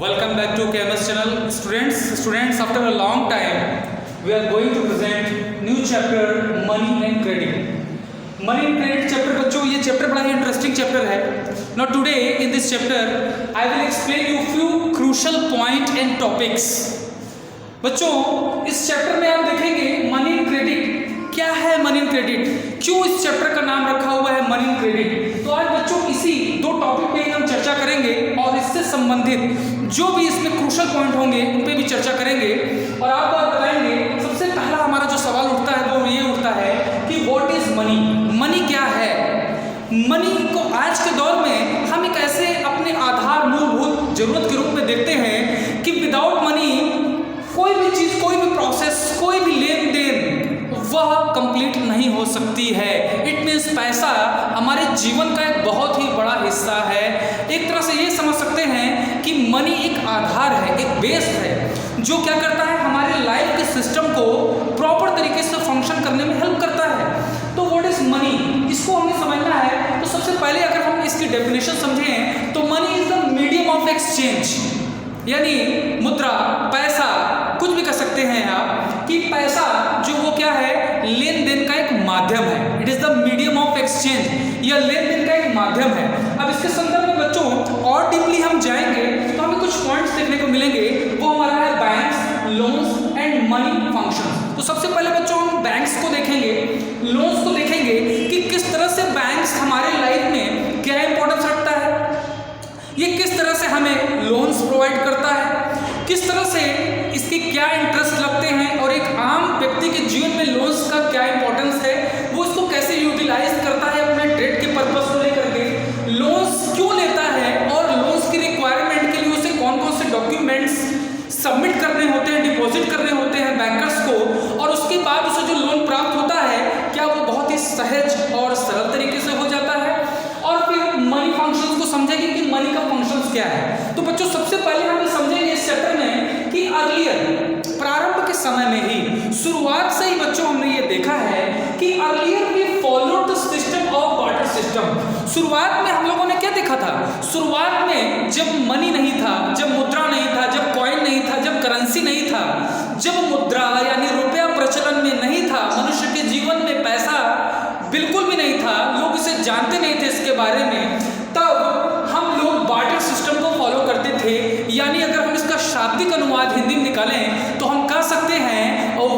Welcome back to KMS channel. Students, after a long time, we are going to present new chapter Money and Credit. Money and Credit chapter बच्चों ये chapter बड़ा ही interesting chapter है. Now today in this chapter, I will explain you few crucial point and topics. बच्चों इस chapter में आप देखेंगे money and credit. क्या है मनी एंड क्रेडिट, क्यों इस चैप्टर का नाम रखा हुआ है मनी एंड क्रेडिट. तो आज बच्चों इसी दो टॉपिक पे हम चर्चा करेंगे और इससे संबंधित जो भी इसमें क्रूशल पॉइंट होंगे उन पे भी चर्चा करेंगे. और आपको आज बताएंगे सबसे पहला हमारा जो सवाल उठता है वो ये उठता है कि व्हाट इज मनी. मनी क्या है. मनी को आज के दौर में हम एक ऐसे अपने आधार मूलभूत जरूरत के रूप में देखते हैं कि विदाउट मनी कोई भी चीज, कोई भी प्रोसेस, कोई भी लेन देन वह कंप्लीट नहीं हो सकती है. इट मीन्स पैसा हमारे जीवन का एक बहुत ही बड़ा हिस्सा है. एक तरह से ये समझ सकते हैं कि मनी एक आधार है, एक बेस है जो क्या करता है हमारे लाइफ के सिस्टम को प्रॉपर तरीके से फंक्शन करने में हेल्प करता है. तो व्हाट इज मनी, इसको हमें समझना है. तो सबसे पहले अगर हम इसकी डेफिनेशन समझें तो money is the medium of exchange, यानी मुद्रा, पैसा, कुछ भी कह सकते हैं आप कि पैसा जो वो क्या है लेन देन का एक माध्यम है. It is the medium of exchange, यह लेन देन का एक माध्यम है. अब इसके संदर्भ में बच्चों और डीपली हम जाएंगे तो हमें कुछ पॉइंट्स देखने को मिलेंगे. वो हमारा है banks, loans and money functions. तो सबसे पहले बच्चों हम बैंक्स को देखेंगे, लोन्स को देखेंगे कि किस तरह से बैंक्स हमारे लाइफ में क्या इंपॉर्टेंस रखता है, ये किस तरह से हमें लोन्स प्रोवाइड करता है, किस तरह से इसके क्या इंटरेस्ट लगते हैं और एक आम व्यक्ति के जीवन में लोन्स का क्या इंपॉर्टेंस है, वो इसको कैसे यूटिलाइज करता है अपने ट्रेड के पर्पस को लेकर के, लोन्स क्यों लेता है और लोन्स की रिक्वायरमेंट के लिए उसे कौन कौन से डॉक्यूमेंट्स सबमिट करने होते हैं, डिपॉजिट करने होते हैं बैंकर्स को, और उसके बाद उसे जो लोन प्राप्त होता है क्या वो बहुत ही सहज और सरल तरीके से हो जाता है. और फिर मनी फंक्शंस को समझेंगे कि मनी का फंक्शंस क्या है. तो बच्चों सबसे पहले हम समझेंगे इस चैप्टर में कि अर्लियर, प्रारंभ के समय में ही, शुरुआत से ही बच्चों हमने ये देखा है कि earlier we followed the system of barter system. शुरुआत में हम लोगों ने क्या देखा था, शुरुआत में जब मनी नहीं था, जब मुद्रा नहीं था, जब कॉइन नहीं था, जब करेंसी नहीं था, जब मुद्रा यानी रुपया प्रचलन में नहीं था, मनुष्य के जीवन में पैसा बिल्कुल भी नहीं था, लोग इसे जानते नहीं थे इसके बारे में, तब हम लोग बार्टर सिस्टम को फॉलो करते थे. यानी अगर हम इसका शाब्दिक अनुवाद हिंदी में निकालें तो हम कह सकते हैं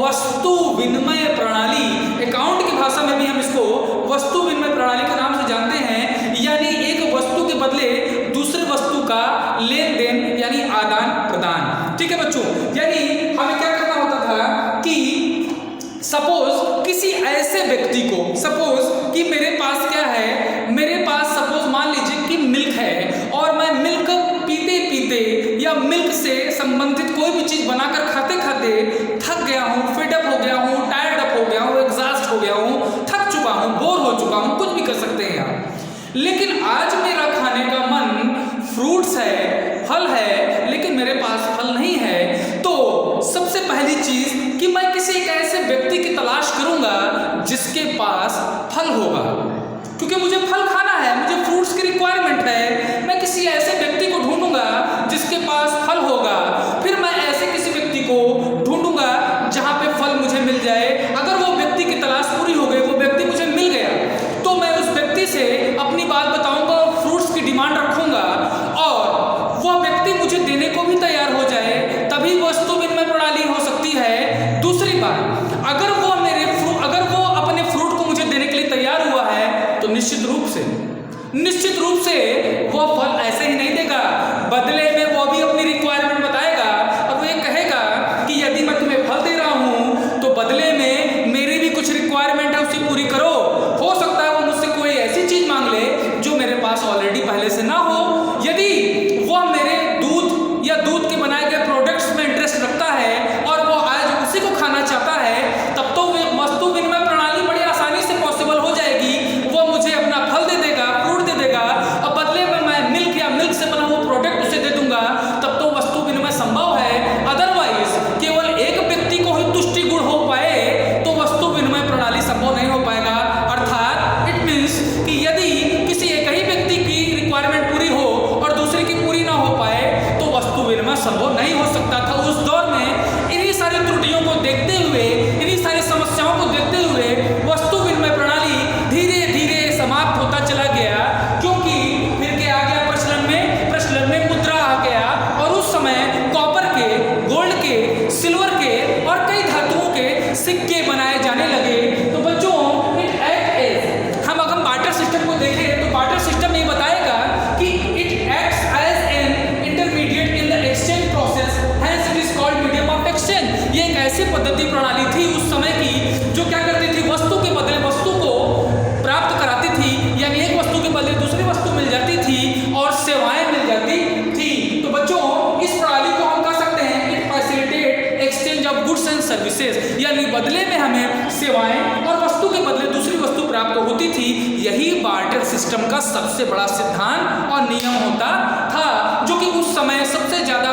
वस्तु विनिमय प्रणाली. अकाउंट की भाषा में भी हम इसको वस्तु विनिमय प्रणाली के नाम से जानते हैं. यानी एक वस्तु के बदले दूसरे वस्तु का लेन देन यानी आदान प्रदान. ठीक है बच्चों, यानी हमें क्या करना होता था कि सपोज किसी ऐसे व्यक्ति को, सपोज कि मेरे पास क्या है, मेरे पास सपोज मान लीजिए कि मिल्क है और मैं मिल्क पीते पीते या मिल्क से संबंधित कोई भी चीज बनाकर खाते खाते थक गया हूँ, फेडअप हो गया हूँ, टायर्ड अप हो गया हूँ, एग्जॉस्ट हो गया हूँ, थक चुका हूँ, बोर हो चुका हूँ, कुछ भी कर सकते हैं आप. लेकिन आज मेरा खाने का मन फ्रूट्स है, फल है, लेकिन मेरे पास फल नहीं है. तो सबसे पहली चीज कि मैं किसी एक ऐसे व्यक्ति की तलाश करूंगा जिसके पास फल होगा, क्योंकि मुझे फल खाना है, मुझे फ्रूट्स की रिक्वायरमेंट है. मैं किसी ऐसे व्यक्ति को ढूंढूंगा जिसके पास फल होगा, फिर मैं ऐसे किसी व्यक्ति को ढूंढूंगा जहां पे फल मुझे मिल जाए. अगर वो व्यक्ति की तलाश पूरी हो गई, वो व्यक्ति मुझे मिल गया, तो मैं उस व्यक्ति से अपनी बात बताऊंगा और फ्रूट्स की डिमांड रखूंगा और वह व्यक्ति मुझे देने को भी तैयार हो जाए, तभी वस्तु विनिमय प्रणाली हो सकती है. दूसरी बात, अगर वो अपने फ्रूट को मुझे देने के लिए तैयार हुआ है तो निश्चित रूप से वह संभव नहीं हो सकता था। उस दौर में इन्हीं सारी त्रुटियों को देखते हुए, इन्हीं सारी समस्याओं को देखते हुए वस्तु विनिमय प्रणाली धीरे धीरे समाप्त होता चला गया, क्योंकि फिर क्या आ गया प्रचलन में मुद्रा आ गया, और उस समय कॉपर के, गोल्ड के, सिल्वर के और कई धातुओं के सिक्के बनाए जाने लगे। तो बच्चों इट एक्ट एज, हम अगर बार्टर सिस्टम को देखें तो बार्टर सिस्टम ये बताएगा कि it acts as an intermediate in the exchange process, hence it is called medium of exchange. ये एक ऐसी पद्धति प्रणाली थी उस समय की जो क्या करती थी, वस्तु के बदले वस्तु को प्राप्त कराती थी, यानी एक वस्तु के बदले दूसरी वस्तु मिल जाती थी और सेवाएं मिल जाती थी। तो बच्चों इस प्रणाली को हम कह सकते हैं it facilitate exchange of goods and services, यानी बदले में हमें सेवाएं और वस्तु के बदले दूसरी वस्तु प्राप्त होती थी। यही बार्टर सिस्टम का सबसे बड़ा सिद्धांत और नियम होता था, जो कि उस समय सबसे ज्यादा